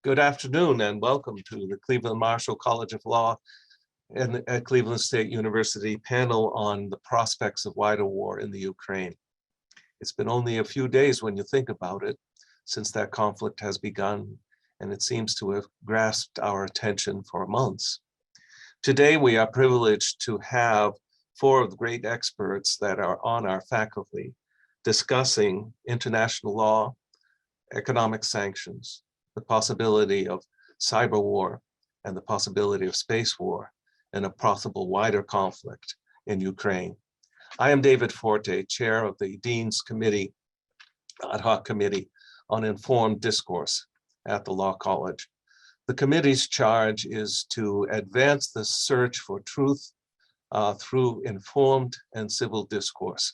Good afternoon and welcome to the Cleveland Marshall College of Law and at Cleveland State University panel on the prospects of wider war in the Ukraine. It's been only a few days when you think about it since that conflict has begun, and it seems to have grasped our attention for months. Today, we are privileged to have four of the great experts that are on our faculty discussing international law, economic sanctions, the possibility of cyber war, and the possibility of space war, and a possible wider conflict in Ukraine. I am David Forte, chair of the Dean's Committee, ad hoc committee on informed discourse at the Law College. The committee's charge is to advance the search for truth through informed and civil discourse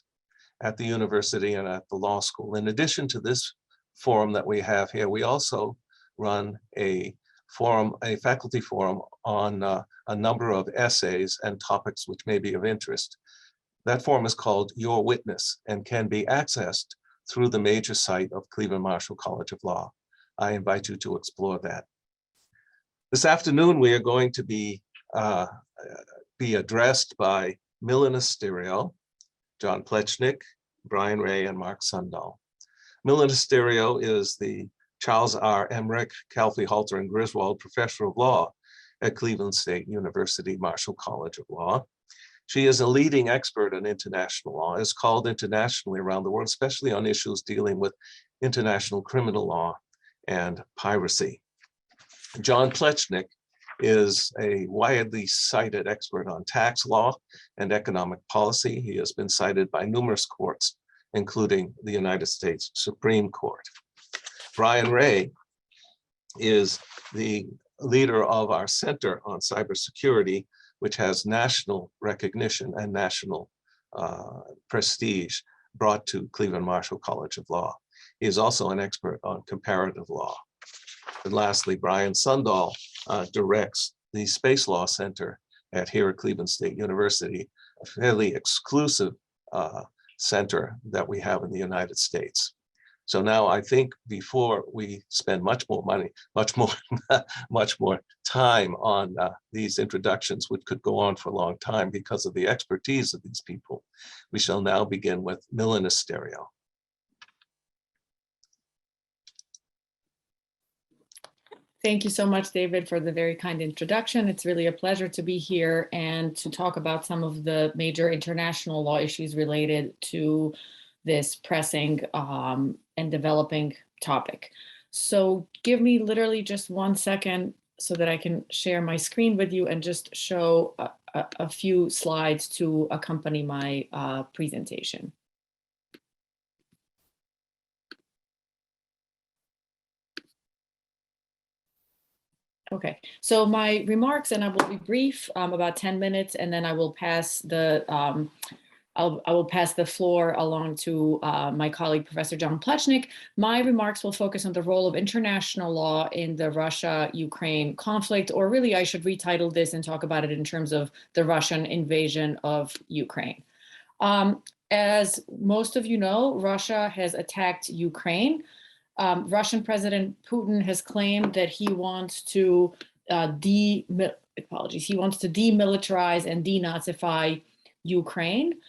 at the university and at the law school. In addition to this forum that we have here, we also run a faculty forum on a number of essays and topics which may be of interest. That forum is called Your Witness and can be accessed through the major site of Cleveland Marshall College of Law. I invite you to explore that. This afternoon, we are going to be addressed by Milan Asterio, John Plechnik, Brian Ray, and Mark Sundahl. Milan Asterio is the Charles R. Emmerich, Calfee, Halter, and Griswold Professor of Law at Cleveland State University Marshall College of Law. She is a leading expert in international law, is called internationally around the world, especially on issues dealing with international criminal law and piracy. John Plechnik is a widely cited expert on tax law and economic policy. He has been cited by numerous courts, including the United States Supreme Court. Brian Ray is the leader of our Center on Cybersecurity, which has national recognition and national prestige brought to Cleveland Marshall College of Law. He is also an expert on comparative law. And lastly, Brian Sundahl directs the Space Law Center here at Cleveland State University, a fairly exclusive center that we have in the United States. So now I think before we spend much more money, much more time on these introductions, which could go on for a long time because of the expertise of these people, we shall now begin with Milan Asterio. Thank you so much, David, for the very kind introduction. It's really a pleasure to be here and to talk about some of the major international law issues related to this pressing and developing topic. So give me literally just 1 second so that I can share my screen with you and just show a few slides to accompany my presentation. Okay, so my remarks, and I will be brief, about 10 minutes, and then I will pass the I will pass the floor along to my colleague, Professor John Plechnik. My remarks will focus on the role of international law in the Russia-Ukraine conflict, or really I should retitle this and talk about it in terms of the Russian invasion of Ukraine. As most of you know, Russia has attacked Ukraine. Russian President Putin has claimed that he wants to demilitarize and denazify Ukraine.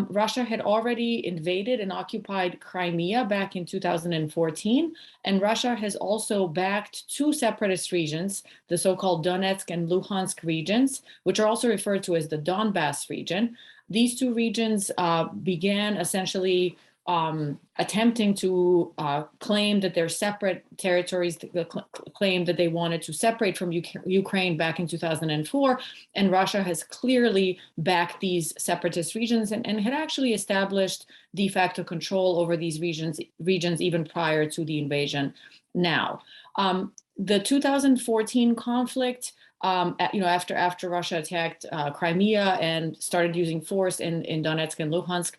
Russia had already invaded and occupied Crimea back in 2014, and Russia has also backed two separatist regions, the so-called Donetsk and Luhansk regions, which are also referred to as the Donbass region. These two regions began essentially attempting to claim that they're separate territories, claim that they wanted to separate from Ukraine back in 2004, and Russia has clearly backed these separatist regions and had actually established de facto control over these regions even prior to the invasion now. The 2014 conflict, after Russia attacked Crimea and started using force in Donetsk and Luhansk,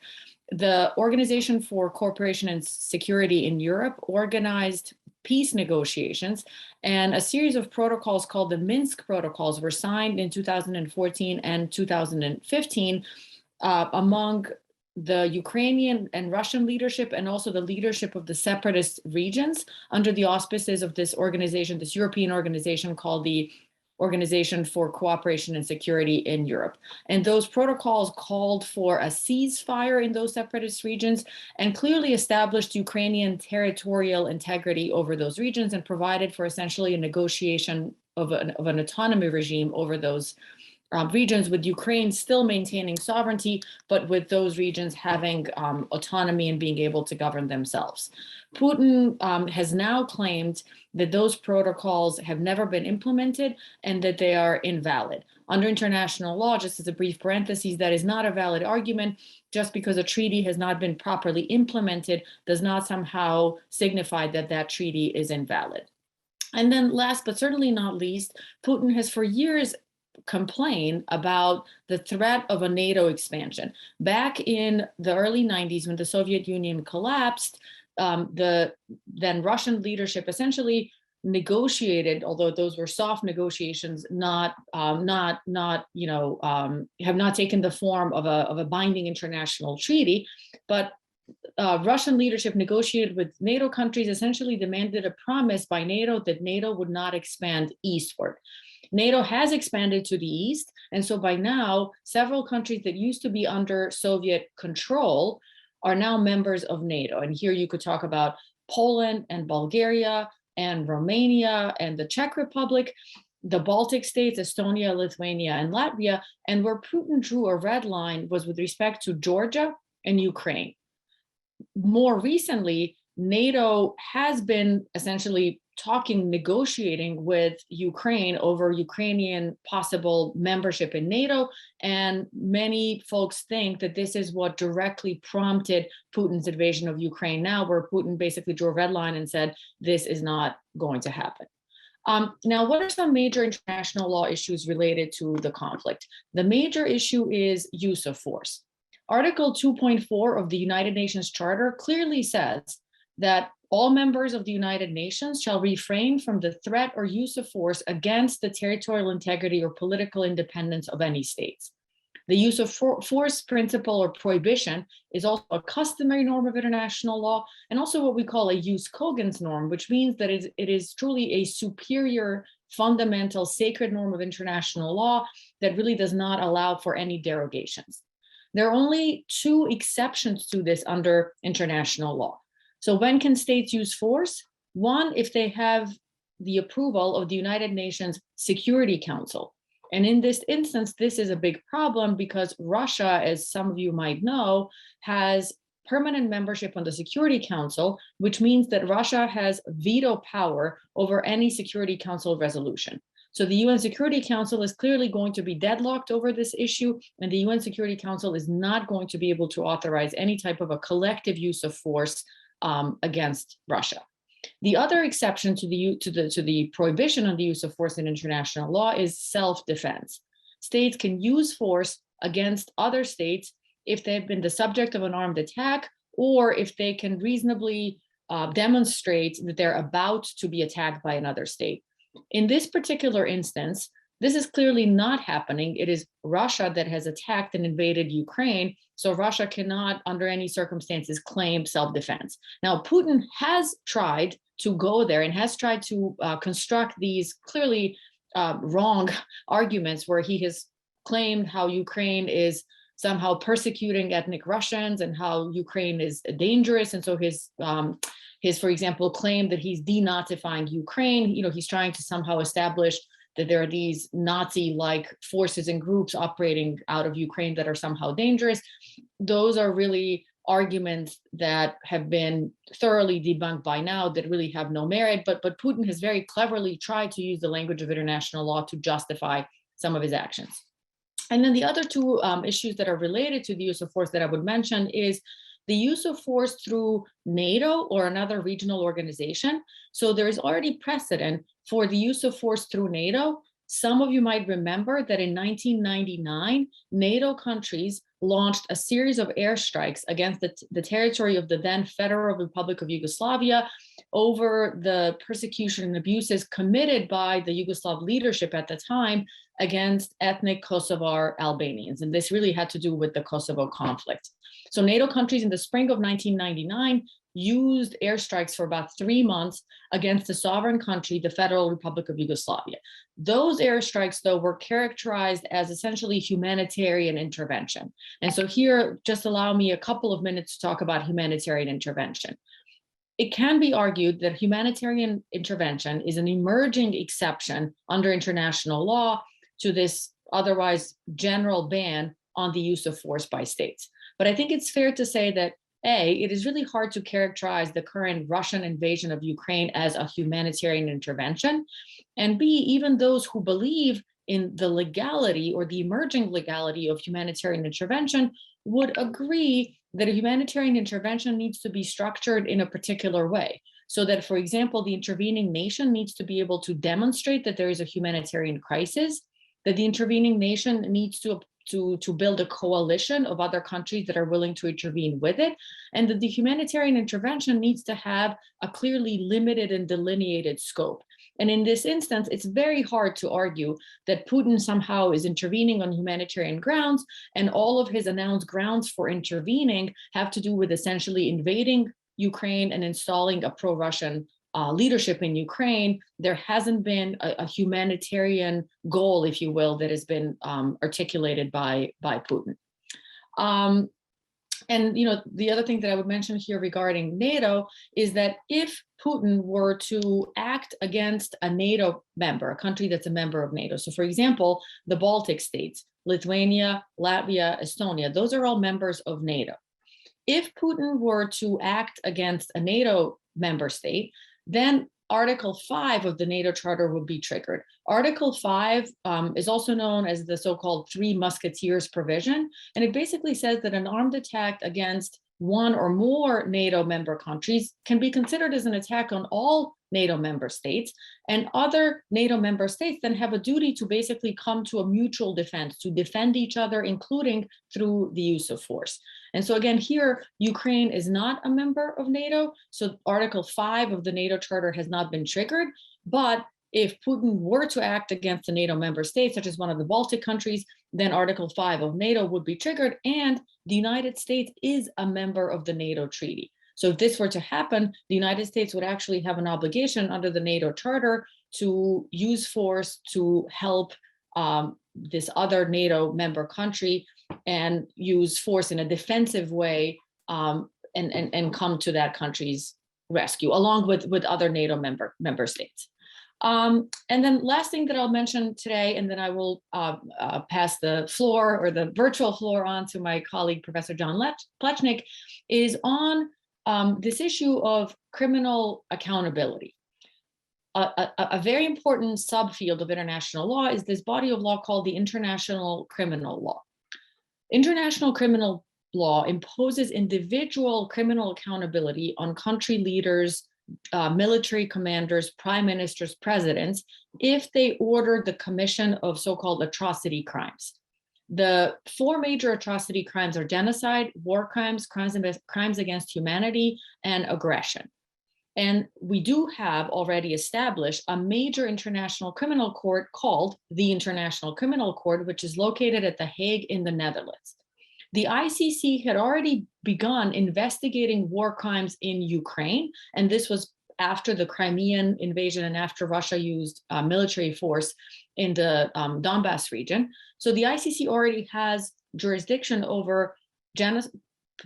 the Organization for Cooperation and Security in Europe organized peace negotiations, and a series of protocols called the Minsk Protocols were signed in 2014 and 2015 among the Ukrainian and Russian leadership, and also the leadership of the separatist regions under the auspices of this organization, this European organization called the Organization for Cooperation and Security in Europe. And those protocols called for a ceasefire in those separatist regions and clearly established Ukrainian territorial integrity over those regions and provided for essentially a negotiation of an autonomy regime over those regions, with Ukraine still maintaining sovereignty, but with those regions having autonomy and being able to govern themselves. Putin has now claimed that those protocols have never been implemented and that they are invalid. Under international law, just as a brief parenthesis, that is not a valid argument. Just because a treaty has not been properly implemented does not somehow signify that that treaty is invalid. And then last, but certainly not least, Putin has for years complain about the threat of a NATO expansion. Back in the early 90s, when the Soviet Union collapsed, the then Russian leadership essentially negotiated, although those were soft negotiations, have not taken the form of a binding international treaty, but Russian leadership negotiated with NATO countries, essentially demanded a promise by NATO that NATO would not expand eastward. NATO has expanded to the east, and so by now, several countries that used to be under Soviet control are now members of NATO. And here you could talk about Poland and Bulgaria and Romania and the Czech Republic, the Baltic states, Estonia, Lithuania, and Latvia. And where Putin drew a red line was with respect to Georgia and Ukraine. More recently, NATO has been essentially negotiating with Ukraine over Ukrainian possible membership in NATO. And many folks think that this is what directly prompted Putin's invasion of Ukraine now, where Putin basically drew a red line and said, this is not going to happen. Now, what are some major international law issues related to the conflict? The major issue is use of force. Article 2.4 of the United Nations Charter clearly says that all members of the United Nations shall refrain from the threat or use of force against the territorial integrity or political independence of any states. The use of force principle or prohibition is also a customary norm of international law, and also what we call a jus cogens norm, which means that it is truly a superior, fundamental, sacred norm of international law that really does not allow for any derogations. There are only two exceptions to this under international law. So when can states use force? One, if they have the approval of the United Nations Security Council. And in this instance, this is a big problem because Russia, as some of you might know, has permanent membership on the Security Council, which means that Russia has veto power over any Security Council resolution. So the UN Security Council is clearly going to be deadlocked over this issue, and the UN Security Council is not going to be able to authorize any type of a collective use of force against Russia. The other exception to the prohibition on the use of force in international law is self-defense. States can use force against other states if they've been the subject of an armed attack, or if they can reasonably demonstrate that they're about to be attacked by another state. In this particular instance, this is clearly not happening. It is Russia that has attacked and invaded Ukraine, so Russia cannot, under any circumstances, claim self-defense. Now, Putin has tried to go there and has tried to construct these clearly wrong arguments where he has claimed how Ukraine is somehow persecuting ethnic Russians and how Ukraine is dangerous. And so his, for example, claim that he's denazifying Ukraine, he's trying to somehow establish that there are these Nazi-like forces and groups operating out of Ukraine that are somehow dangerous. Those are really arguments that have been thoroughly debunked by now that really have no merit, but Putin has very cleverly tried to use the language of international law to justify some of his actions. And then the other two issues that are related to the use of force that I would mention is the use of force through NATO or another regional organization. So there is already precedent for the use of force through NATO. Some of you might remember that in 1999, NATO countries launched a series of airstrikes against the territory of the then Federal Republic of Yugoslavia over the persecution and abuses committed by the Yugoslav leadership at the time against ethnic Kosovar Albanians. And this really had to do with the Kosovo conflict. So NATO countries in the spring of 1999 used airstrikes for about 3 months against the sovereign country, the Federal Republic of Yugoslavia. Those airstrikes, though, were characterized as essentially humanitarian intervention. And so here, just allow me a couple of minutes to talk about humanitarian intervention. It can be argued that humanitarian intervention is an emerging exception under international law to this otherwise general ban on the use of force by states. But I think it's fair to say that A, it is really hard to characterize the current Russian invasion of Ukraine as a humanitarian intervention. And B, even those who believe in the legality or the emerging legality of humanitarian intervention would agree that a humanitarian intervention needs to be structured in a particular way. So that, for example, the intervening nation needs to be able to demonstrate that there is a humanitarian crisis, that the intervening nation needs to build a coalition of other countries that are willing to intervene with it, and that the humanitarian intervention needs to have a clearly limited and delineated scope. And in this instance, it's very hard to argue that Putin somehow is intervening on humanitarian grounds, and all of his announced grounds for intervening have to do with essentially invading Ukraine and installing a pro-Russian leadership in Ukraine. There hasn't been a humanitarian goal, if you will, that has been articulated by Putin. And the other thing that I would mention here regarding NATO is that if Putin were to act against a NATO member, a country that's a member of NATO, so for example, the Baltic states, Lithuania, Latvia, Estonia, those are all members of NATO. If Putin were to act against a NATO member state, then Article 5 of the NATO Charter would be triggered. Article 5 is also known as the so-called Three Musketeers provision, and it basically says that an armed attack against one or more NATO member countries can be considered as an attack on all NATO member states, and other NATO member states then have a duty to basically come to a mutual defense, to defend each other, including through the use of force. And so again, here, Ukraine is not a member of NATO, so Article 5 of the NATO Charter has not been triggered, but if Putin were to act against a NATO member state, such as one of the Baltic countries, then Article 5 of NATO would be triggered, and the United States is a member of the NATO treaty. So if this were to happen, the United States would actually have an obligation under the NATO Charter to use force to help this other NATO member country and use force in a defensive way and come to that country's rescue, along with other NATO member states. And then last thing that I'll mention today, and then I will pass the floor or the virtual floor on to my colleague, Professor John Plechnik, is on this issue of criminal accountability. A very important subfield of international law is this body of law called the International Criminal Law. International criminal law imposes individual criminal accountability on country leaders, military commanders, prime ministers, presidents, if they order the commission of so-called atrocity crimes. The four major atrocity crimes are genocide, war crimes, crimes against humanity, and aggression. And we do have already established a major international criminal court called the International Criminal Court, which is located at The Hague in the Netherlands. The ICC had already begun investigating war crimes in Ukraine, and this was after the Crimean invasion and after Russia used military force in the Donbass region. So the ICC already has jurisdiction over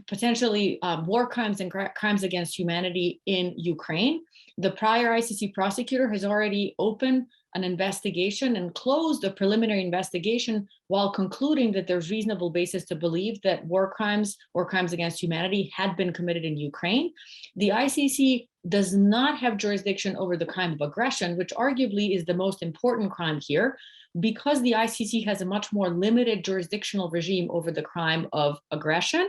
potentially war crimes and crimes against humanity in Ukraine. The prior ICC prosecutor has already opened an investigation and closed a preliminary investigation while concluding that there's reasonable basis to believe that war crimes or crimes against humanity had been committed in Ukraine. The ICC does not have jurisdiction over the crime of aggression, which arguably is the most important crime here, because the ICC has a much more limited jurisdictional regime over the crime of aggression.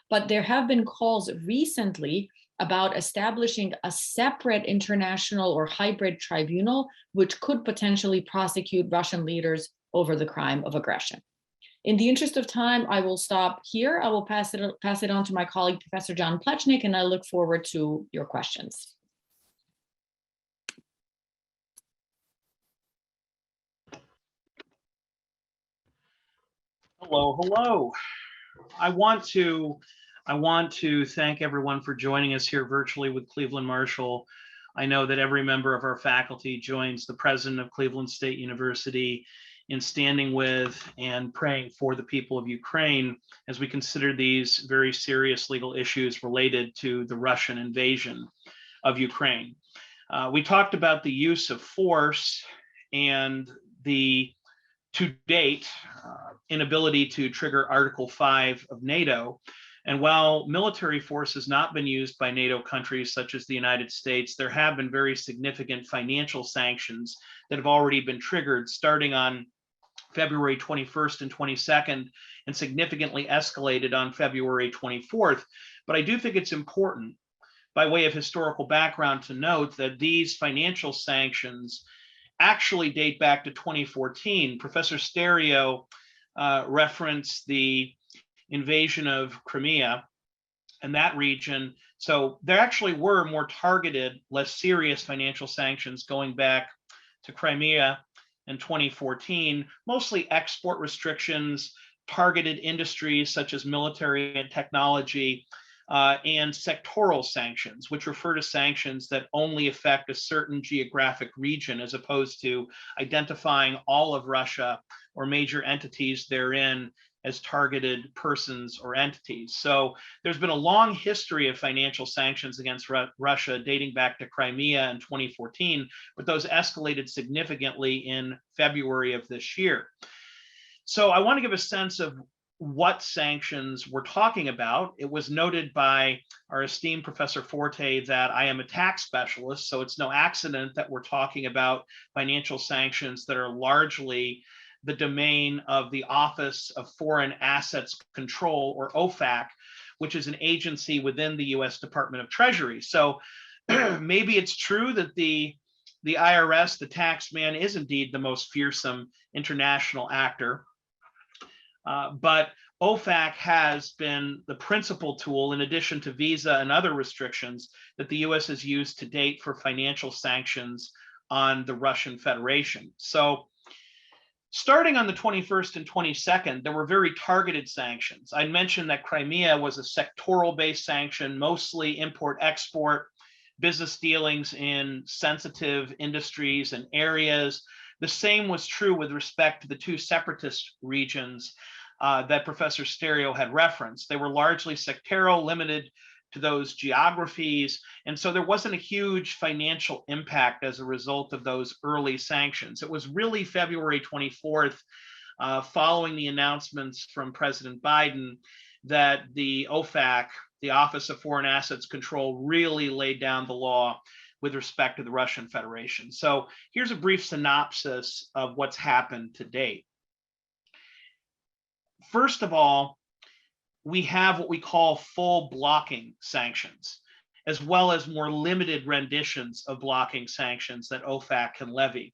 But there have been calls recently about establishing a separate international or hybrid tribunal, which could potentially prosecute Russian leaders over the crime of aggression. In the interest of time, I will stop here. I will pass it on to my colleague, Professor John Plechnik, and I look forward to your questions. Hello, hello. I want to I want to thank everyone for joining us here virtually with Cleveland Marshall. I know that every member of our faculty joins the president of Cleveland State University in standing with and praying for the people of Ukraine as we consider these very serious legal issues related to the Russian invasion of Ukraine. We talked about the use of force and the, to date, inability to trigger Article 5 of NATO. And while military force has not been used by NATO countries such as the United States, there have been very significant financial sanctions that have already been triggered starting on February 21st and 22nd and significantly escalated on February 24th. But I do think it's important, by way of historical background, to note that these financial sanctions actually date back to 2014. Professor Stereo referenced the invasion of Crimea and that region. So there actually were more targeted, less serious financial sanctions going back to Crimea in 2014, mostly export restrictions, targeted industries such as military and technology, and sectoral sanctions, which refer to sanctions that only affect a certain geographic region, as opposed to identifying all of Russia or major entities therein as targeted persons or entities. So there's been a long history of financial sanctions against Russia dating back to Crimea in 2014, but those escalated significantly in February of this year. So I want to give a sense of what sanctions we're talking about. It was noted by our esteemed Professor Forte that I am a tax specialist, so it's no accident that we're talking about financial sanctions that are largely the domain of the Office of Foreign Assets Control, or OFAC, which is an agency within the US Department of Treasury. So maybe it's true that the IRS, the tax man, is indeed the most fearsome international actor. But OFAC has been the principal tool, in addition to visa and other restrictions, that the US has used to date for financial sanctions on the Russian Federation. So starting on the 21st and 22nd, there were very targeted sanctions. I mentioned that Crimea was a sectoral-based sanction, mostly import-export, business dealings in sensitive industries and areas. The same was true with respect to the two separatist regions that Professor Stereo had referenced. They were largely sectoral, limited to those geographies, and so there wasn't a huge financial impact as a result of those early sanctions. It was really February 24th, following the announcements from President Biden, that the OFAC, the Office of Foreign Assets Control, really laid down the law with respect to the Russian Federation. So here's a brief synopsis of what's happened to date. First of all, we have what we call full blocking sanctions, as well as more limited renditions of blocking sanctions that OFAC can levy.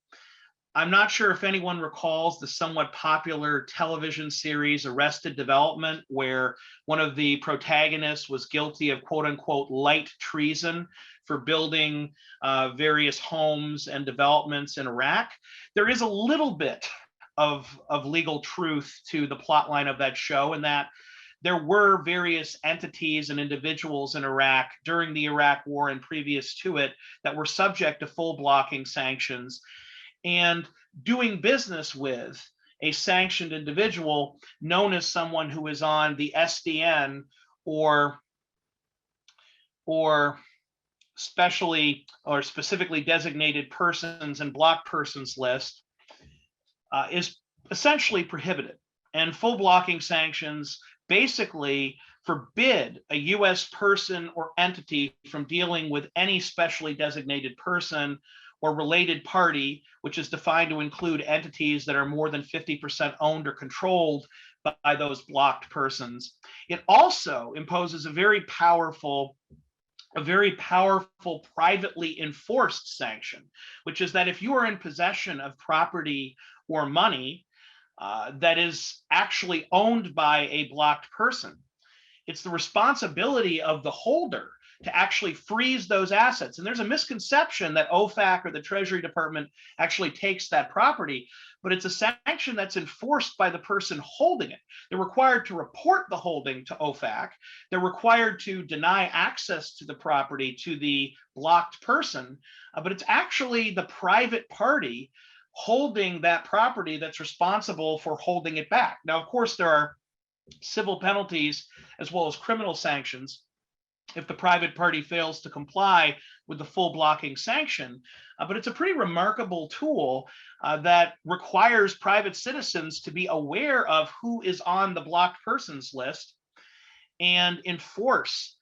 I'm not sure if anyone recalls the somewhat popular television series Arrested Development, where one of the protagonists was guilty of quote unquote light treason for building various homes and developments in Iraq. There is a little bit of legal truth to the plotline of that show, in that there were various entities and individuals in Iraq during the Iraq War and previous to it that were subject to full blocking sanctions. And doing business with a sanctioned individual known as someone who is on the SDN or specifically designated persons and blocked persons list is essentially prohibited. And full blocking sanctions basically forbid a US person or entity from dealing with any specially designated person or related party, which is defined to include entities that are more than 50% owned or controlled by those blocked persons. It also imposes a very powerful privately enforced sanction, which is that if you are in possession of property or money that is actually owned by a blocked person, it's the responsibility of the holder to actually freeze those assets. And there's a misconception that OFAC or the Treasury Department actually takes that property, but it's a sanction that's enforced by the person holding it. They're required to report the holding to OFAC. They're required to deny access to the property to the blocked person, but it's actually the private party holding that property that's responsible for holding it back. Now, of course, there are civil penalties as well as criminal sanctions if the private party fails to comply with the full blocking sanction. But it's a pretty remarkable tool that requires private citizens to be aware of who is on the blocked persons list and enforce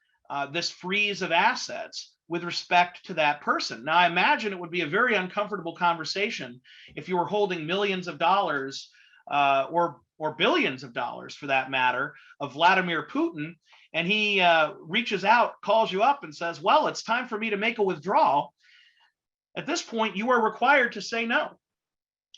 this freeze of assets with respect to that person. Now, I imagine it would be a very uncomfortable conversation if you were holding millions of dollars or billions of dollars, for that matter, of Vladimir Putin, and he reaches out, calls you up and says, well, it's time for me to make a withdrawal. At this point, you are required to say no.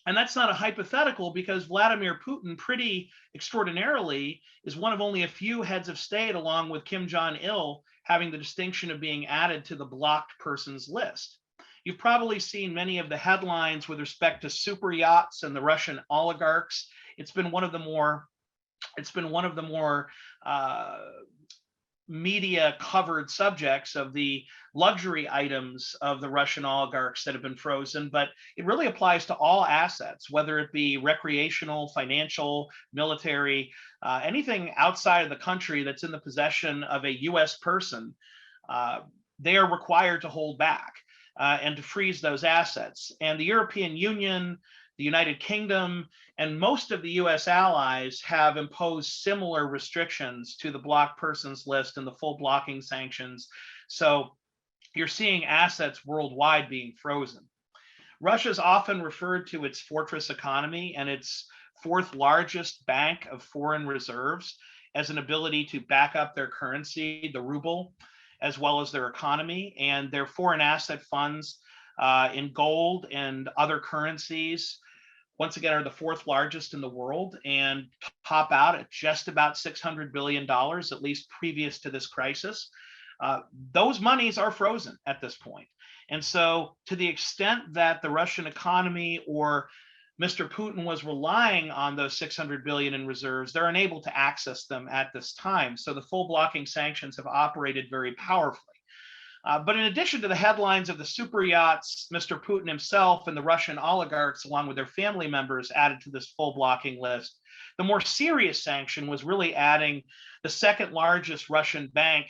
And that's not a hypothetical, because Vladimir Putin, pretty extraordinarily, is one of only a few heads of state, along with Kim Jong-il, having the distinction of being added to the blocked persons list. You've probably seen many of the headlines with respect to super yachts and the Russian oligarchs. It's been one of the more media covered subjects of the luxury items of the Russian oligarchs that have been frozen, but it really applies to all assets, whether it be recreational, financial, military, anything outside of the country that's in the possession of a US person. They are required to hold back and to freeze those assets. And the European Union, the United Kingdom, and most of the US allies have imposed similar restrictions to the blocked persons list and the full blocking sanctions. So you're seeing assets worldwide being frozen. Russia is often referred to its fortress economy and its fourth largest bank of foreign reserves as an ability to back up their currency, the ruble, as well as their economy, and their foreign asset funds in gold and other currencies, once again, are the fourth largest in the world and top out at just about $600 billion, at least previous to this crisis. Those monies are frozen at this point. And so to the extent that the Russian economy or Mr. Putin was relying on those 600 billion in reserves, they're unable to access them at this time. So the full blocking sanctions have operated very powerfully. But in addition to the headlines of the super yachts, Mr. Putin himself and the Russian oligarchs, along with their family members, added to this full blocking list, the more serious sanction was really adding the second largest Russian bank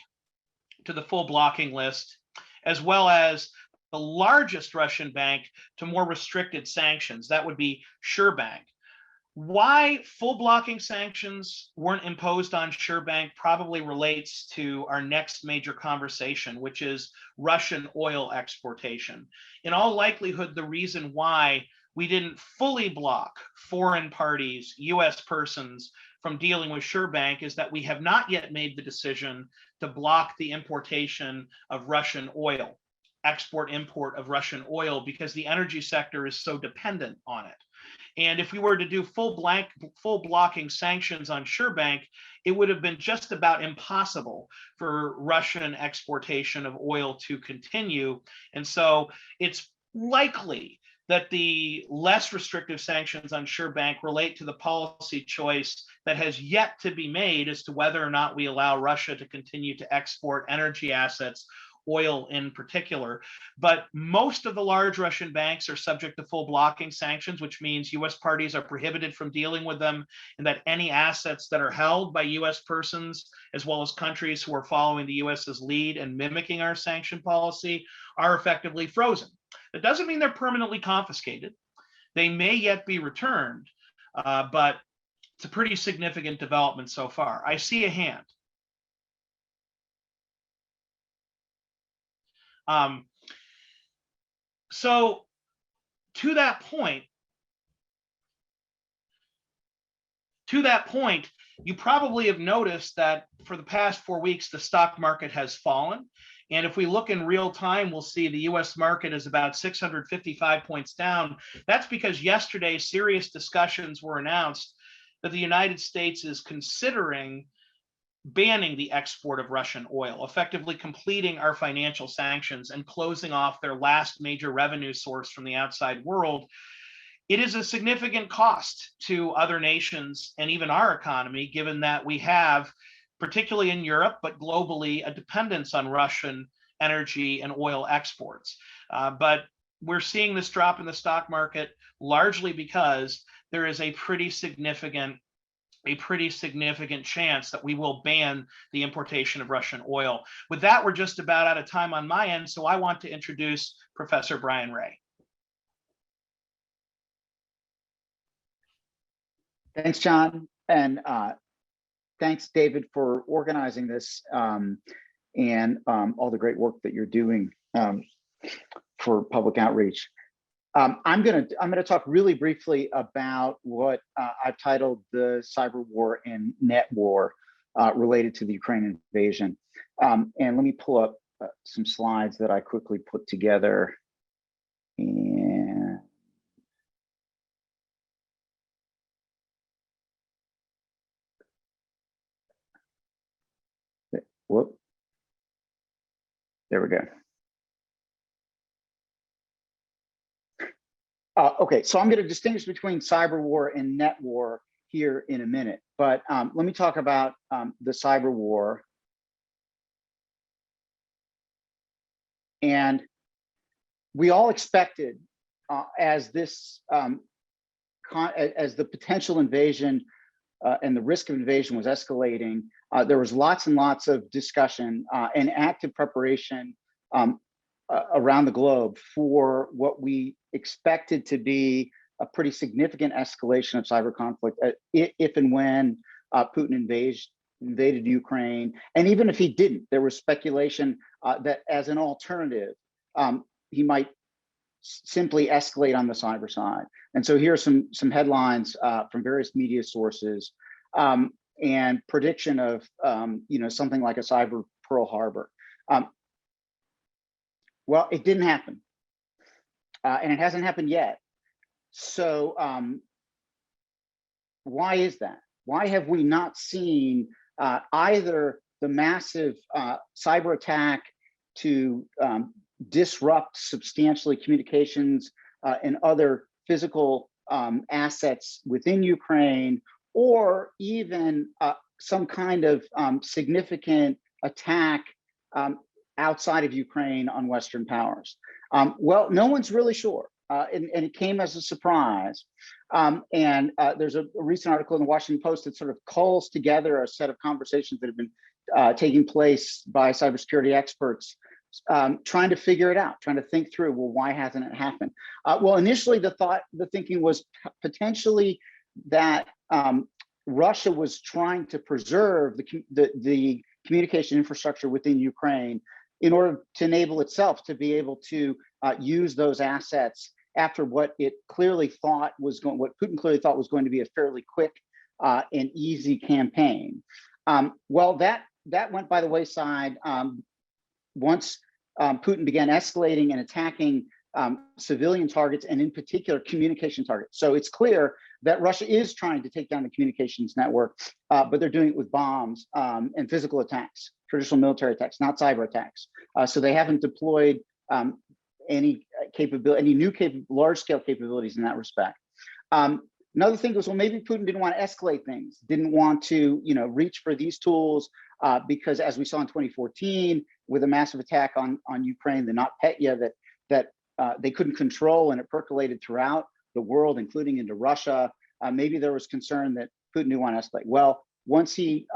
to the full blocking list, as well as the largest Russian bank to more restricted sanctions. That would be SureBank. Why full blocking sanctions weren't imposed on SureBank probably relates to our next major conversation, which is Russian oil exportation. In all likelihood, the reason why we didn't fully block foreign parties, US persons, from dealing with SureBank is that we have not yet made the decision to block the importation of Russian oil, export-import of Russian oil, because the energy sector is so dependent on it. And if we were to do full blocking sanctions on SureBank, it would have been just about impossible for Russian exportation of oil to continue. And so it's likely that the less restrictive sanctions on SureBank relate to the policy choice that has yet to be made as to whether or not we allow Russia to continue to export energy assets, oil in particular. But most of the large Russian banks are subject to full blocking sanctions, which means US parties are prohibited from dealing with them, and that any assets that are held by US persons, as well as countries who are following the US's lead and mimicking our sanction policy, are effectively frozen. That doesn't mean they're permanently confiscated. They may yet be returned, but it's a pretty significant development so far. I see a hand. So to that point, you probably have noticed that for the past 4 weeks, the stock market has fallen. And if we look in real time, we'll see the US market is about 655 points down. That's because yesterday, serious discussions were announced that the United States is considering banning the export of Russian oil, effectively completing our financial sanctions and closing off their last major revenue source from the outside world, it is a significant cost to other nations and even our economy, given that we have, particularly in Europe, but globally, a dependence on Russian energy and oil exports. But we're seeing this drop in the stock market largely because there is a pretty significant chance that we will ban the importation of Russian oil. With that, we're just about out of time on my end, so I want to introduce Professor Brian Ray. Thanks, John, and thanks, David, for organizing this and all the great work that you're doing for public outreach. I'm gonna talk really briefly about what I've titled the cyber war and net war related to the Ukraine invasion. And let me pull up some slides that I quickly put together. And whoop, there we go. Okay, so I'm going to distinguish between cyber war and net war here in a minute, but let me talk about the cyber war. And we all expected, as this as the potential invasion and the risk of invasion was escalating, there was lots and lots of discussion and active preparation around the globe for what we expected to be a pretty significant escalation of cyber conflict if and when Putin invaded Ukraine. And even if he didn't, there was speculation that as an alternative, he might simply escalate on the cyber side. And so here are some headlines from various media sources and prediction of something like a cyber Pearl Harbor. Well, it didn't happen, and it hasn't happened yet. So why is that? Why have we not seen either the massive cyber attack to disrupt substantially communications and other physical assets within Ukraine, or even some kind of significant attack outside of Ukraine on Western powers? Well, no one's really sure, and it came as a surprise. There's a recent article in the Washington Post that sort of calls together a set of conversations that have been taking place by cybersecurity experts, trying to figure it out, trying to think through, well, why hasn't it happened? Well, initially the thinking was potentially that Russia was trying to preserve the communication infrastructure within Ukraine in order to enable itself to be able to use those assets after what it clearly thought was what Putin clearly thought was going to be a fairly quick and easy campaign. Well, that went by the wayside once Putin began escalating and attacking civilian targets, and in particular communication targets. So it's clear that Russia is trying to take down the communications network, but they're doing it with bombs and physical attacks, traditional military attacks, not cyber attacks. So they haven't deployed any new large-scale capabilities in that respect. Another thing was, well, maybe Putin didn't want to escalate things, didn't want to, reach for these tools because, as we saw in 2014 with a massive attack on Ukraine, the NotPetya that they couldn't control, and it percolated throughout the world, including into Russia. Maybe there was concern that Putin didn't want to escalate. Well, once he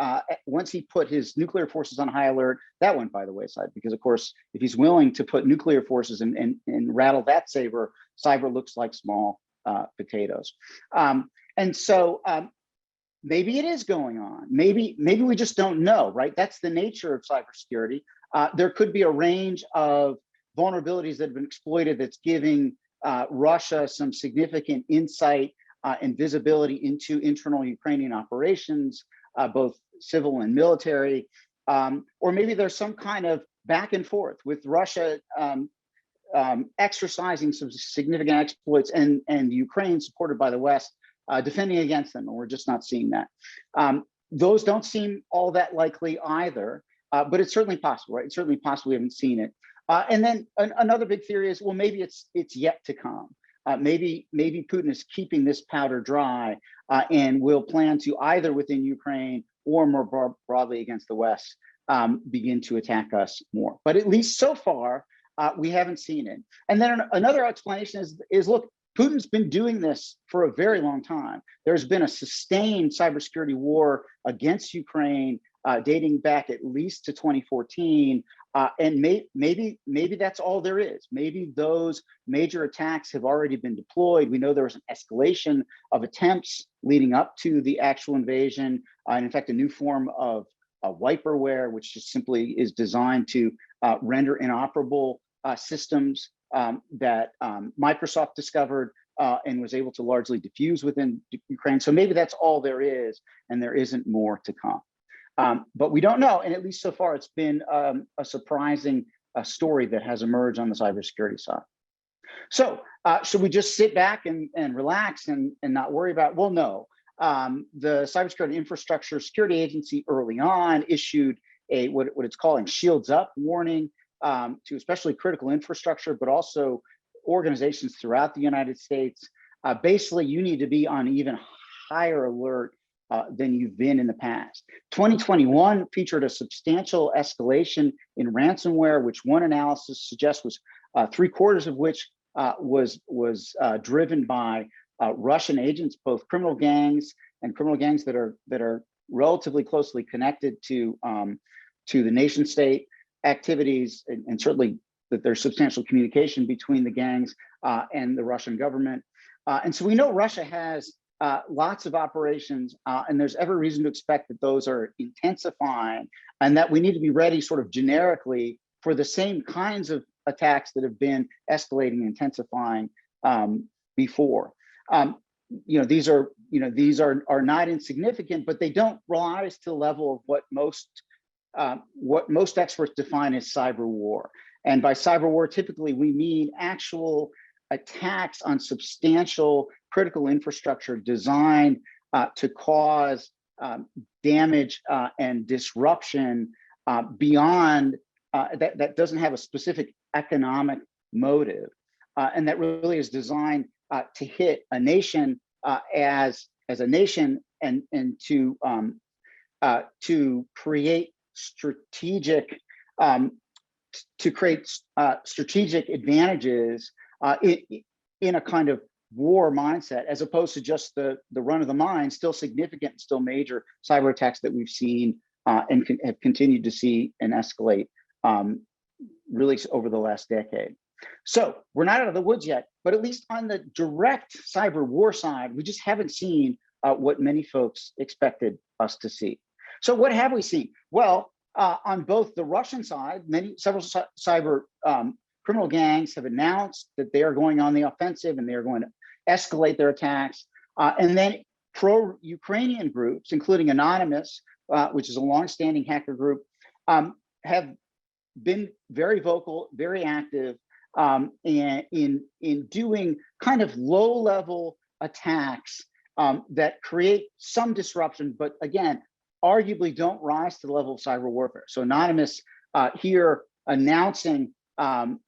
put his nuclear forces on high alert, that went by the wayside, because of course, if he's willing to put nuclear forces and rattle that saber, cyber looks like small potatoes. And so maybe it is going on. Maybe we just don't know, right? That's the nature of cybersecurity. There could be a range of vulnerabilities that have been exploited that's giving Russia some significant insight and visibility into internal Ukrainian operations, both civil and military. Or maybe there's some kind of back and forth with Russia exercising some significant exploits and Ukraine, supported by the West, defending against them, and we're just not seeing that. Those don't seem all that likely either, but it's certainly possible, right? It's certainly possible. We haven't seen it. And then another big theory is, well, maybe it's yet to come. Maybe Putin is keeping this powder dry and will plan to, either within Ukraine or more broadly against the West, begin to attack us more. But at least so far, we haven't seen it. And then another explanation is look, Putin's been doing this for a very long time. There's been a sustained cybersecurity war against Ukraine dating back at least to 2014. And maybe that's all there is. Maybe those major attacks have already been deployed. We know there was an escalation of attempts leading up to the actual invasion. And in fact, a new form of wiperware, which just simply is designed to render inoperable systems that Microsoft discovered and was able to largely diffuse within Ukraine. So maybe that's all there is, and there isn't more to come. But we don't know, and at least so far, it's been a surprising story that has emerged on the cybersecurity side. So should we just sit back and relax and not worry about it? Well, no. The Cybersecurity Infrastructure Security Agency early on issued a what it's calling shields up warning to especially critical infrastructure, but also organizations throughout the United States. Basically, you need to be on even higher alert than you've been in the past. 2021 featured a substantial escalation in ransomware, which one analysis suggests was 3/4 of which was driven by Russian agents, both criminal gangs that are relatively closely connected to the nation state activities, and certainly that there's substantial communication between the gangs and the Russian government. And so we know Russia has lots of operations, and there's every reason to expect that those are intensifying, and that we need to be ready sort of generically for the same kinds of attacks that have been escalating and intensifying before. These are not insignificant, but they don't rise to the level of what most experts define as cyber war. And by cyber war, typically we mean actual attacks on substantial critical infrastructure designed to cause damage and disruption beyond that doesn't have a specific economic motive, and that really is designed to hit a nation as a nation and to create strategic advantages in a kind of war mindset, as opposed to just the run of the mine, still significant, still major cyber attacks that we've seen and have continued to see and escalate really over the last decade. So we're not out of the woods yet, but at least on the direct cyber war side, we just haven't seen what many folks expected us to see. So what have we seen? Well, on both the Russian side, several cyber criminal gangs have announced that they are going on the offensive and they are going to escalate their attacks. And then pro-Ukrainian groups, including Anonymous, which is a longstanding hacker group, have been very vocal, very active, and in doing kind of low-level attacks that create some disruption, but again, arguably don't rise to the level of cyber warfare. So Anonymous here announcing and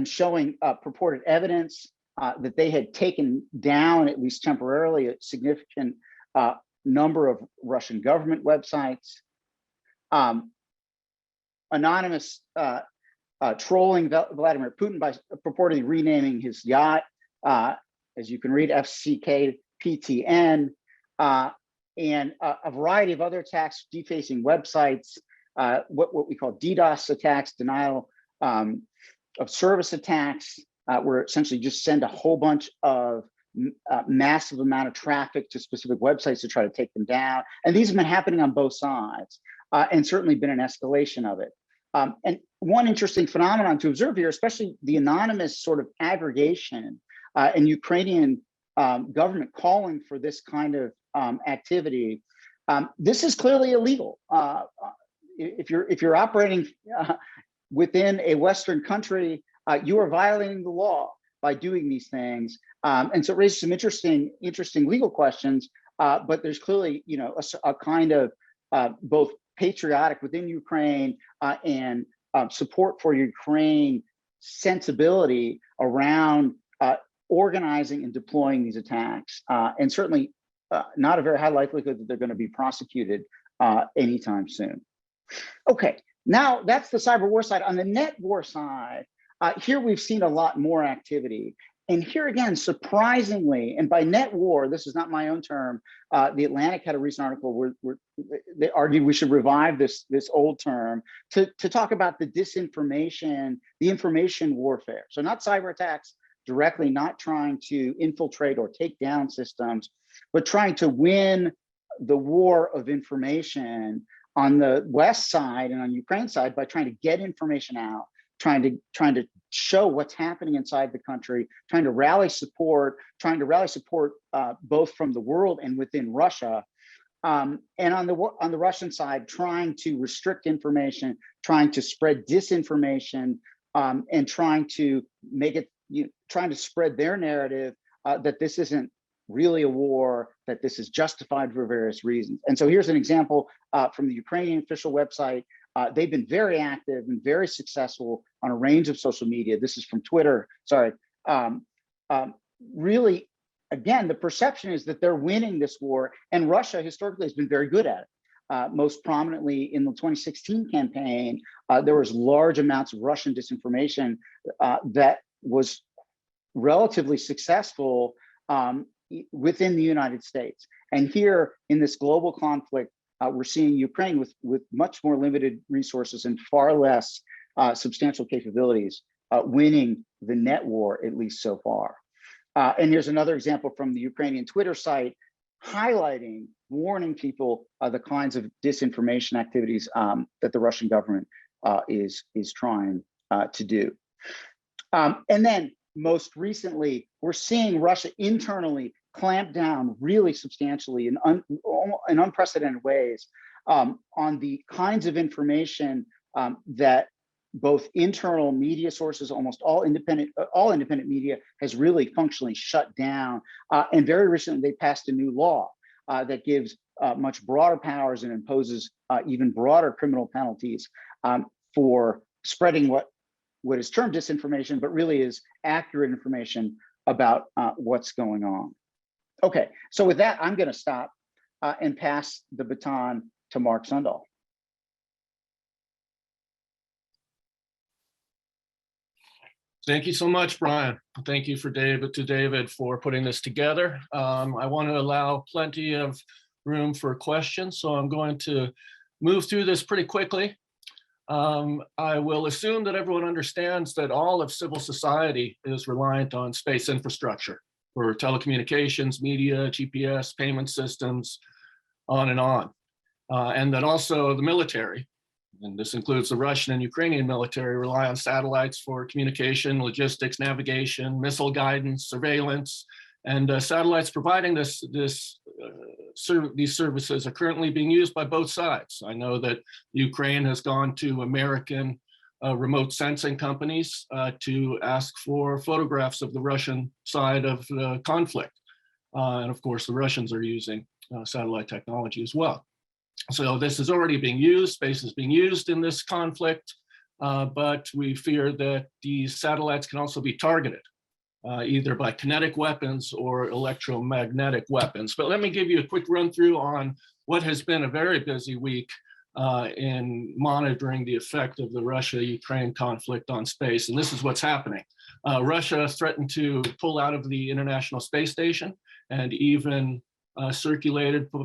showing purported evidence that they had taken down, at least temporarily, a significant number of Russian government websites. Anonymous trolling Vladimir Putin by purportedly renaming his yacht, as you can read, FCKPTN, and a variety of other attacks, defacing websites, what we call DDoS attacks, denial of service attacks, where essentially just send a whole bunch of massive amount of traffic to specific websites to try to take them down. And these have been happening on both sides, and certainly been an escalation of it. And one interesting phenomenon to observe here, especially the anonymous sort of aggregation and Ukrainian government calling for this kind of activity. This is clearly illegal. If you're operating within a Western country, you are violating the law by doing these things. And so it raises some interesting legal questions but there's clearly, a kind of both patriotic within Ukraine and support for Ukraine sensibility around organizing and deploying these attacks, and certainly not a very high likelihood that they're going to be prosecuted anytime soon. Okay, now that's the cyber war side. On the net war side, here we've seen a lot more activity. And here again, surprisingly, and by net war, this is not my own term, The Atlantic had a recent article where they argued we should revive this old term to talk about the disinformation, the information warfare. So not cyber attacks directly, not trying to infiltrate or take down systems, but trying to win the war of information on the West side and on Ukraine side by trying to get information out, trying to show what's happening inside the country, trying to rally support both from the world and within Russia. And on the Russian side, trying to restrict information, trying to spread disinformation, and trying to spread their narrative that this isn't really a war, that this is justified for various reasons. And so here's an example from the Ukrainian official website. They've been very active and very successful on a range of social media. This is from Twitter, sorry. Really, again, the perception is that they're winning this war, and Russia historically has been very good at it. Most prominently in the 2016 campaign, there was large amounts of Russian disinformation that was relatively successful within the United States. And here in this global conflict, we're seeing Ukraine with much more limited resources and far less substantial capabilities winning the net war, at least so far. And here's another example from the Ukrainian Twitter site highlighting, warning people the kinds of disinformation activities that the Russian government is trying to do. And then most recently, we're seeing Russia internally clamp down really substantially in unprecedented ways on the kinds of information that both internal media sources, almost all independent media has really functionally shut down. And very recently, they passed a new law that gives much broader powers and imposes even broader criminal penalties for spreading what is termed disinformation, but really is accurate information about what's going on. Okay, so with that, I'm going to stop and pass the baton to Mark Sundahl. Thank you so much, Brian. Thank you to David for putting this together. I want to allow plenty of room for questions, so I'm going to move through this pretty quickly. I will assume that everyone understands that all of civil society is reliant on space infrastructure for telecommunications, media, GPS, payment systems, on, and that also the military, and this includes the Russian and Ukrainian military, rely on satellites for communication, logistics, navigation, missile guidance, surveillance, and satellites providing these services are currently being used by both sides. I know that Ukraine has gone to American remote sensing companies to ask for photographs of the Russian side of the conflict. And of course, the Russians are using satellite technology as well. So this is already being used, space is being used in this conflict, but we fear that these satellites can also be targeted, either by kinetic weapons or electromagnetic weapons. But let me give you a quick run through on what has been a very busy week in monitoring the effect of the Russia-Ukraine conflict on space. And this is what's happening. Russia threatened to pull out of the International Space Station and even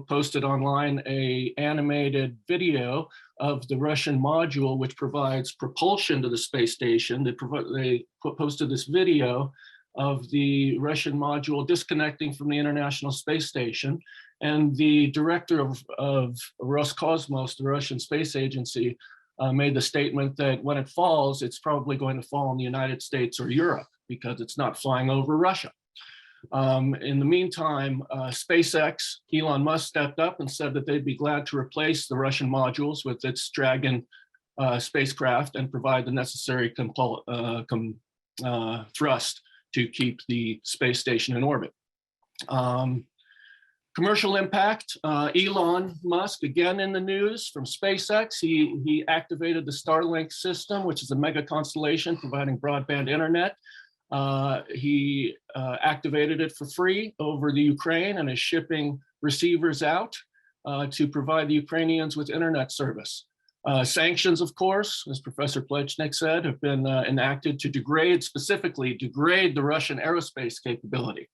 posted online an animated video of the Russian module, which provides propulsion to the space station. They posted this video of the Russian module disconnecting from the International Space Station. And the director of Roscosmos, the Russian space agency, made the statement that when it falls, it's probably going to fall in the United States or Europe because it's not flying over Russia. In the meantime, SpaceX, Elon Musk stepped up and said that they'd be glad to replace the Russian modules with its Dragon spacecraft and provide the necessary thrust to keep the space station in orbit. Commercial impact, Elon Musk, again in the news from SpaceX. He activated the Starlink system, which is a mega constellation providing broadband internet. He activated it for free over the Ukraine and is shipping receivers out to provide the Ukrainians with internet service. Sanctions, of course, as Professor Plechnik said, have been enacted to specifically degrade the Russian aerospace capability.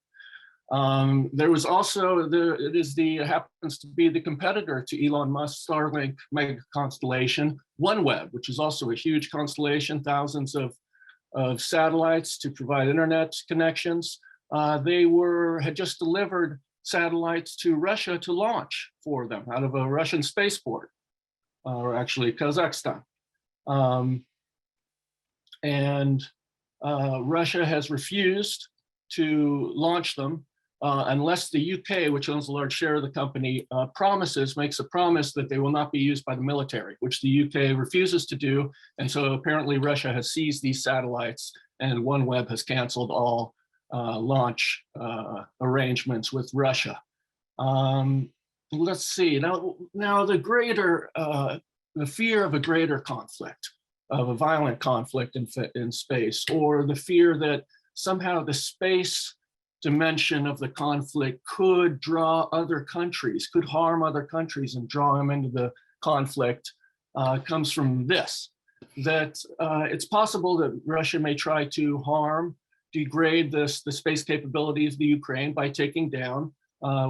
There was also happens to be the competitor to Elon Musk's Starlink mega constellation, OneWeb, which is also a huge constellation, thousands of satellites to provide internet connections. They had just delivered satellites to Russia to launch for them out of a Russian spaceport, or actually Kazakhstan. Russia has refused to launch them unless the UK, which owns a large share of the company, makes a promise that they will not be used by the military, which the UK refuses to do. And so apparently Russia has seized these satellites, and OneWeb has canceled all launch arrangements with Russia. Let's see, now the fear of a greater conflict, of a violent conflict in space, or the fear that somehow the space dimension of the conflict could draw other countries, could harm other countries and draw them into the conflict, comes from this, that it's possible that Russia may try to degrade the space capabilities of the Ukraine by taking down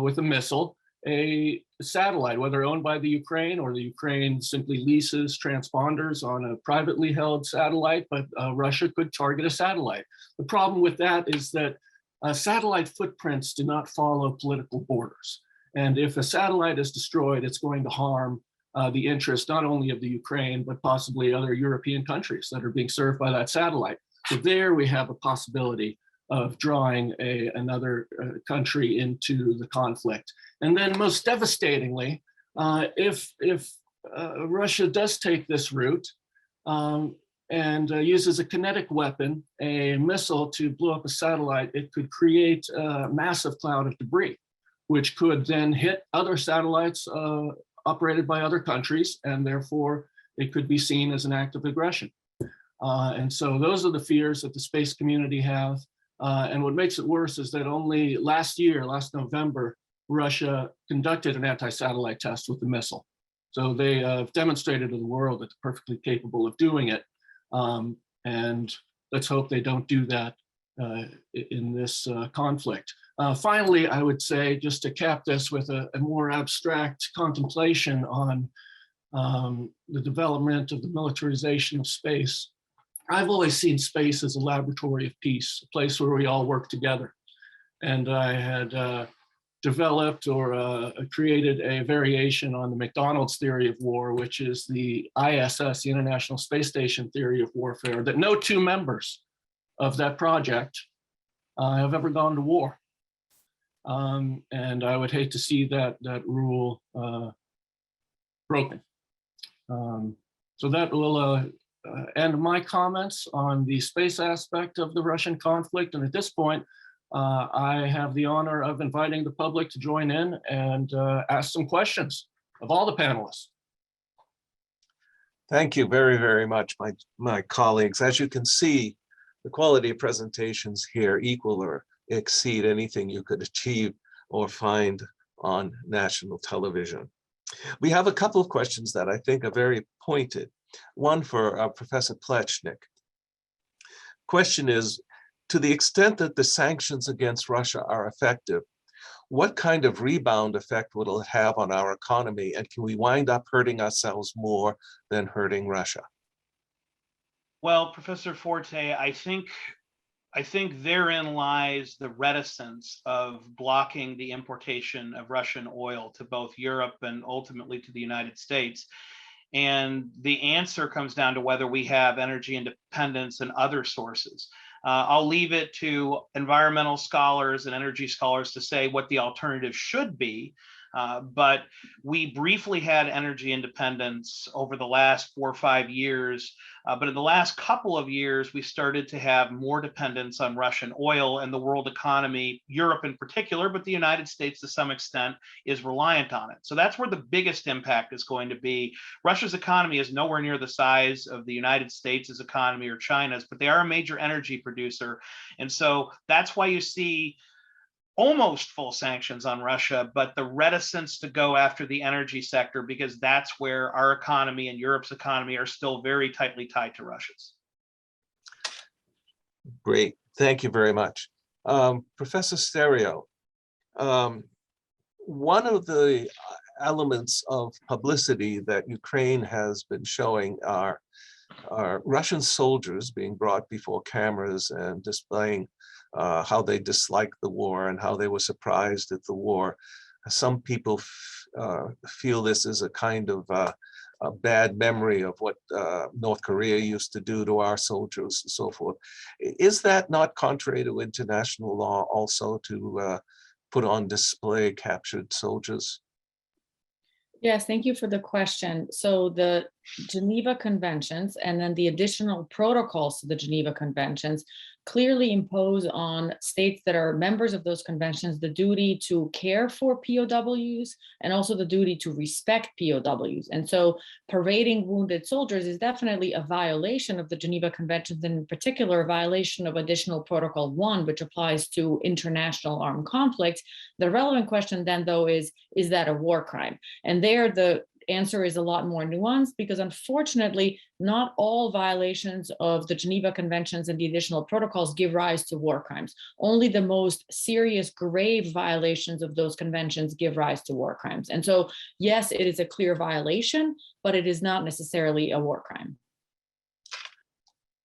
with a missile a satellite, whether owned by the Ukraine or the Ukraine simply leases transponders on a privately held satellite, but Russia could target a satellite. The problem with that is that satellite footprints do not follow political borders. And if a satellite is destroyed, it's going to harm the interest not only of the Ukraine, but possibly other European countries that are being served by that satellite. So there we have a possibility of drawing another country into the conflict. And then most devastatingly, if Russia does take this route and uses a kinetic weapon, a missile to blow up a satellite, it could create a massive cloud of debris, which could then hit other satellites operated by other countries, and therefore it could be seen as an act of aggression. And so those are the fears that the space community have. And what makes it worse is that only last November, Russia conducted an anti-satellite test with the missile. So they have demonstrated to the world that they're perfectly capable of doing it. And let's hope they don't do that in this conflict. Finally, I would say, just to cap this with a more abstract contemplation on the development of the militarization of space, I've always seen space as a laboratory of peace, a place where we all work together. And I had developed or created a variation on the McDonald's theory of war, which is the ISS, the International Space Station theory of warfare, that no two members of that project have ever gone to war. And I would hate to see that rule broken. So that will end my comments on the space aspect of the Russian conflict. And at this point, I have the honor of inviting the public to join in and ask some questions of all the panelists. Thank you very, very much, my colleagues. As you can see, the quality of presentations here equal or exceed anything you could achieve or find on national television. We have a couple of questions that I think are very pointed. One for Professor Plechnik. Question is, to the extent that the sanctions against Russia are effective, what kind of rebound effect will it have on our economy? And can we wind up hurting ourselves more than hurting Russia? Well, Professor Forte, I think therein lies the reticence of blocking the importation of Russian oil to both Europe and ultimately to the United States. And the answer comes down to whether we have energy independence and other sources. I'll leave it to environmental scholars and energy scholars to say what the alternative should be. But we briefly had energy independence over the last 4 or 5 years. But in the last couple of years, we started to have more dependence on Russian oil, and the world economy, Europe in particular, but the United States to some extent, is reliant on it. So that's where the biggest impact is going to be. Russia's economy is nowhere near the size of the United States' economy or China's, but they are a major energy producer. And so that's why you see almost full sanctions on Russia, but the reticence to go after the energy sector, because that's where our economy and Europe's economy are still very tightly tied to Russia's. Great, thank you very much. Professor Stereo, one of the elements of publicity that Ukraine has been showing are Russian soldiers being brought before cameras and displaying how they disliked the war and how they were surprised at the war. Some people feel this is a kind of a bad memory of what North Korea used to do to our soldiers and so forth. Is that not contrary to international law also to put on display captured soldiers? Yes, thank you for the question. So the Geneva Conventions and then the additional protocols to the Geneva Conventions clearly impose on states that are members of those conventions the duty to care for POWs and also the duty to respect POWs. And so parading wounded soldiers is definitely a violation of the Geneva Conventions, and in particular, a violation of Additional Protocol 1, which applies to international armed conflicts. The relevant question then, though, is that a war crime? And there, the answer is a lot more nuanced, because unfortunately, not all violations of the Geneva Conventions and the additional protocols give rise to war crimes. Only the most serious, grave violations of those conventions give rise to war crimes. And so, yes, it is a clear violation, but it is not necessarily a war crime.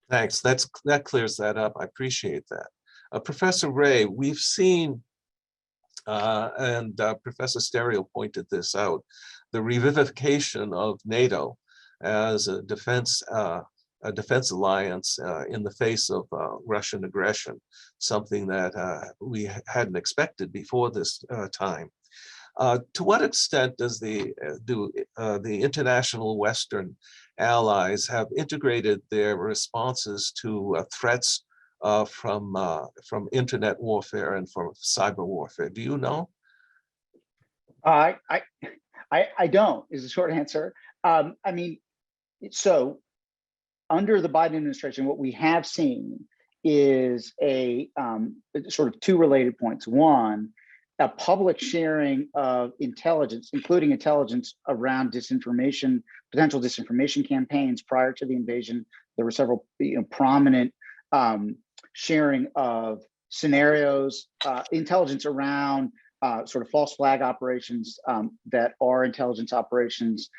Thanks, that clears that up. I appreciate that. Professor Ray, we've seen, and Professor Stereo pointed this out, the revivification of NATO as a defense alliance in the face of Russian aggression, something that we hadn't expected before this time. To what extent does the international Western allies have integrated their responses to threats from internet warfare and from cyber warfare? Do you know? I don't, is the short answer. I mean, so under the Biden administration, what we have seen is a sort of two related points. One, a public sharing of intelligence, including intelligence around disinformation, potential disinformation campaigns prior to the invasion. There were several prominent sharing of scenarios, intelligence around sort of false flag operations that our intelligence operations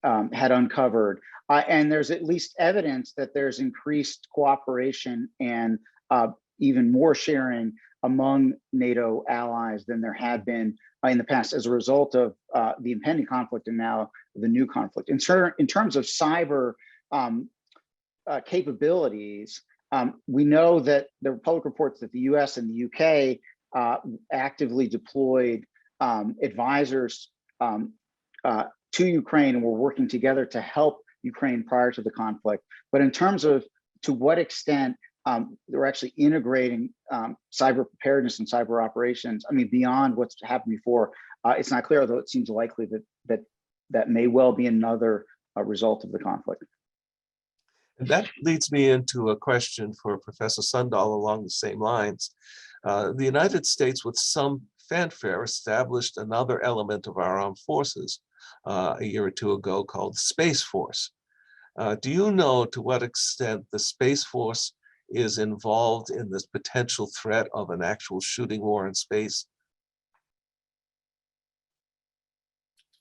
had uncovered. And there's at least evidence that there's increased cooperation and even more sharing among NATO allies than there had been in the past as a result of the impending conflict and now the new conflict. In terms of cyber capabilities, we know that there were public reports that the US and the UK actively deployed advisors to Ukraine, and were working together to help Ukraine prior to the conflict. But in terms of to what extent they're actually integrating cyber preparedness and cyber operations, I mean, beyond what's happened before, it's not clear, although it seems likely that may well be another result of the conflict. And that leads me into a question for Professor Sundahl along the same lines. The United States, with some fanfare, established another element of our armed forces a year or two ago called Space Force. Do you know to what extent the Space Force is involved in this potential threat of an actual shooting war in space?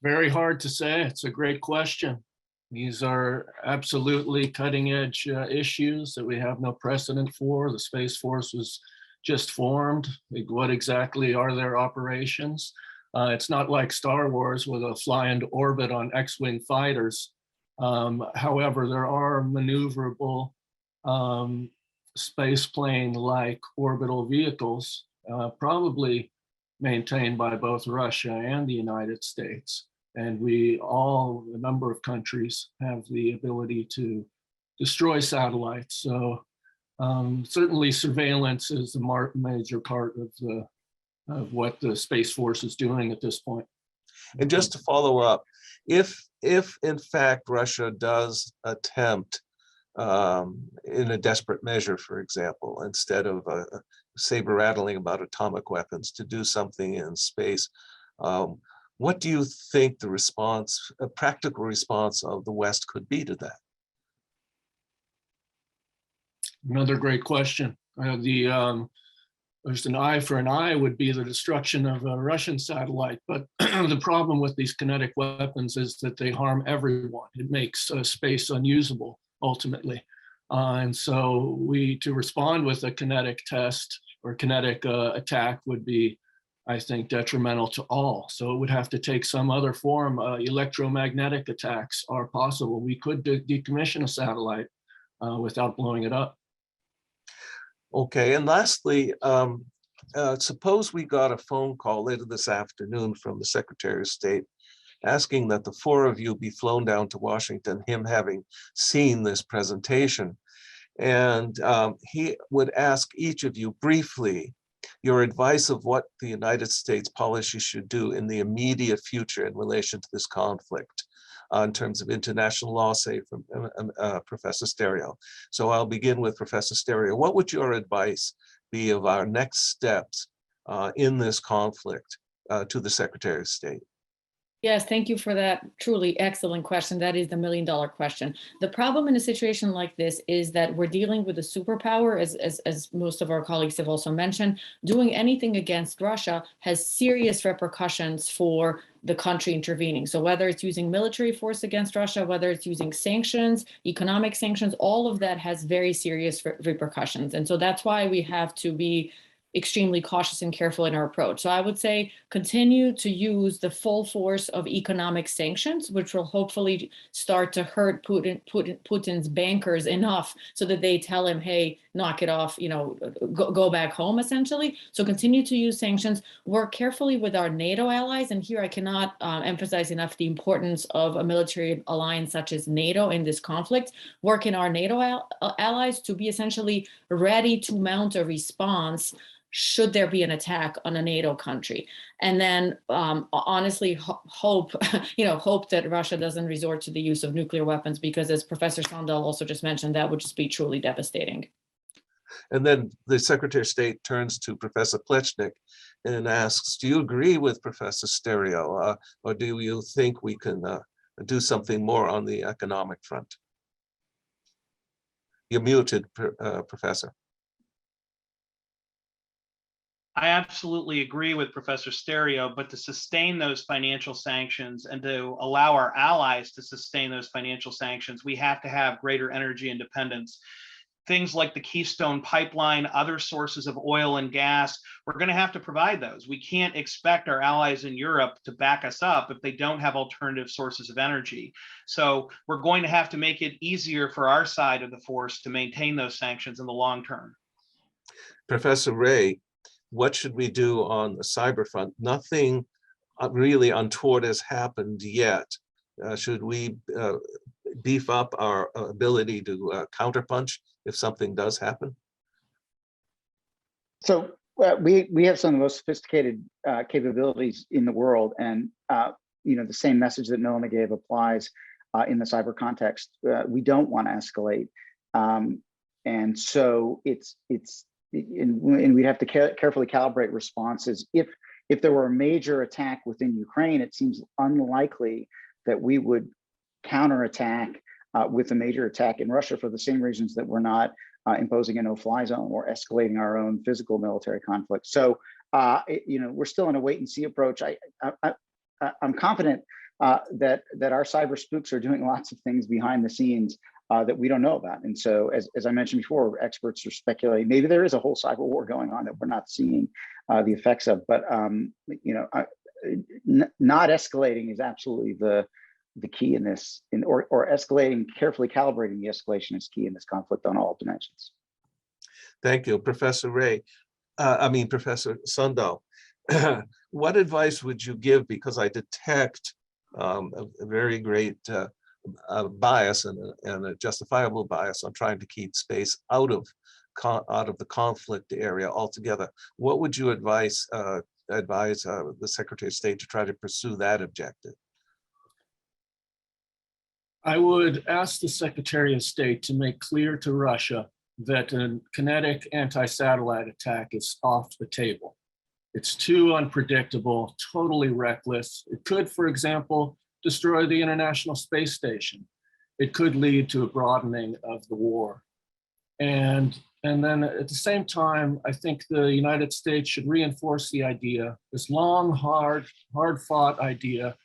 Very hard to say. It's a great question. These are absolutely cutting edge issues that we have no precedent for. The Space Force was just formed. What exactly are their operations? It's not like Star Wars with a fly into orbit on X-wing fighters. However, there are maneuverable space plane-like orbital vehicles, probably maintained by both Russia and the United States. And a number of countries have the ability to destroy satellites. So certainly surveillance is the major part of what the Space Force is doing at this point. And just to follow up, if in fact Russia does attempt in a desperate measure, for example, instead of saber rattling about atomic weapons, to do something in space, what do you think the response, a practical response of the West could be to that? Another great question. There's an eye for an eye would be the destruction of a Russian satellite, but the problem with these kinetic weapons is that they harm everyone. It makes space unusable ultimately. And so to respond with a kinetic test or kinetic attack would be, I think, detrimental to all. So it would have to take some other form. Electromagnetic attacks are possible. We could decommission a satellite without blowing it up. Okay, and lastly, suppose we got a phone call later this afternoon from the Secretary of State asking that the four of you be flown down to Washington, him having seen this presentation. And he would ask each of you briefly your advice of what the United States policy should do in the immediate future in relation to this conflict. In terms of international law, say from Professor Stereo. So I'll begin with Professor Stereo. What would your advice be of our next steps in this conflict to the Secretary of State? Yes, thank you for that truly excellent question. That is the million-dollar question. The problem in a situation like this is that we're dealing with a superpower, as most of our colleagues have also mentioned. Doing anything against Russia has serious repercussions for the country intervening. So whether it's using military force against Russia, whether it's using sanctions, economic sanctions, all of that has very serious repercussions. And so that's why we have to be extremely cautious and careful in our approach. So I would say continue to use the full force of economic sanctions, which will hopefully start to hurt Putin's bankers enough so that they tell him, hey, knock it off, go back home, essentially. So continue to use sanctions, work carefully with our NATO allies. And here I cannot emphasize enough the importance of a military alliance such as NATO in this conflict. Work in our NATO allies to be essentially ready to mount a response should there be an attack on a NATO country. And then honestly hope that Russia doesn't resort to the use of nuclear weapons, because as Professor Sandel also just mentioned, that would just be truly devastating. And then the Secretary of State turns to Professor Plechnik and asks, do you agree with Professor Stereo, or do you think we can do something more on the economic front? You're muted, Professor. I absolutely agree with Professor Stereo, but to sustain those financial sanctions and to allow our allies to sustain those financial sanctions, we have to have greater energy independence. Things like the Keystone Pipeline, other sources of oil and gas, we're going to have to provide those. We can't expect our allies in Europe to back us up if they don't have alternative sources of energy. So we're going to have to make it easier for our side of the force to maintain those sanctions in the long term. Professor Ray, what should we do on the cyber front? Nothing really untoward has happened yet. Should we beef up our ability to counterpunch if something does happen? So we have some of the most sophisticated capabilities in the world, and the same message that Milena gave applies in the cyber context. We don't want to escalate, and so and we'd have to carefully calibrate responses. If there were a major attack within Ukraine, it seems unlikely that we would counterattack with a major attack in Russia for the same reasons that we're not imposing a no-fly zone or escalating our own physical military conflict. So we're still in a wait-and-see approach. I'm confident that our cyber spooks are doing lots of things behind the scenes that we don't know about. And so, as I mentioned before, experts are speculating maybe there is a whole cyber war going on that we're not seeing the effects of. But not escalating is absolutely the key in this, or escalating, carefully calibrating the escalation is key in this conflict on all dimensions. Thank you, Professor Ray. Professor Sandel. what advice would you give? Because I detect a very great bias and a justifiable bias on trying to keep space out of the conflict area altogether. What would you advise the Secretary of State to try to pursue that objective? I would ask the Secretary of State to make clear to Russia that a kinetic anti-satellite attack is off the table. It's too unpredictable, totally reckless. It could, for example, destroy the International Space Station. It could lead to a broadening of the war. And then at the same time, I think the United States should reinforce the idea, this long, hard-fought idea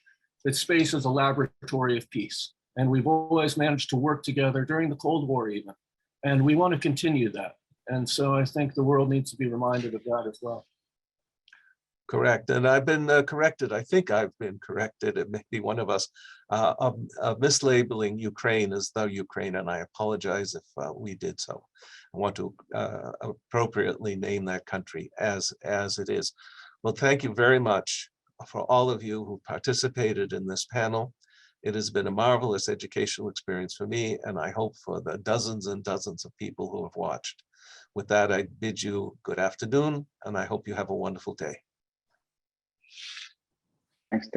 that space is a laboratory of peace. And we've always managed to work together during the Cold War even. And we want to continue that. And so I think the world needs to be reminded of that as well. Correct. And I've been corrected. I think I've been corrected. It may be one of us of mislabeling Ukraine as the Ukraine, and I apologize if we did so. I want to appropriately name that country as it is. Well, thank you very much for all of you who participated in this panel. It has been a marvelous educational experience for me, and I hope for the dozens and dozens of people who have watched. With that, I bid you good afternoon, and I hope you have a wonderful day. Thanks, Dave.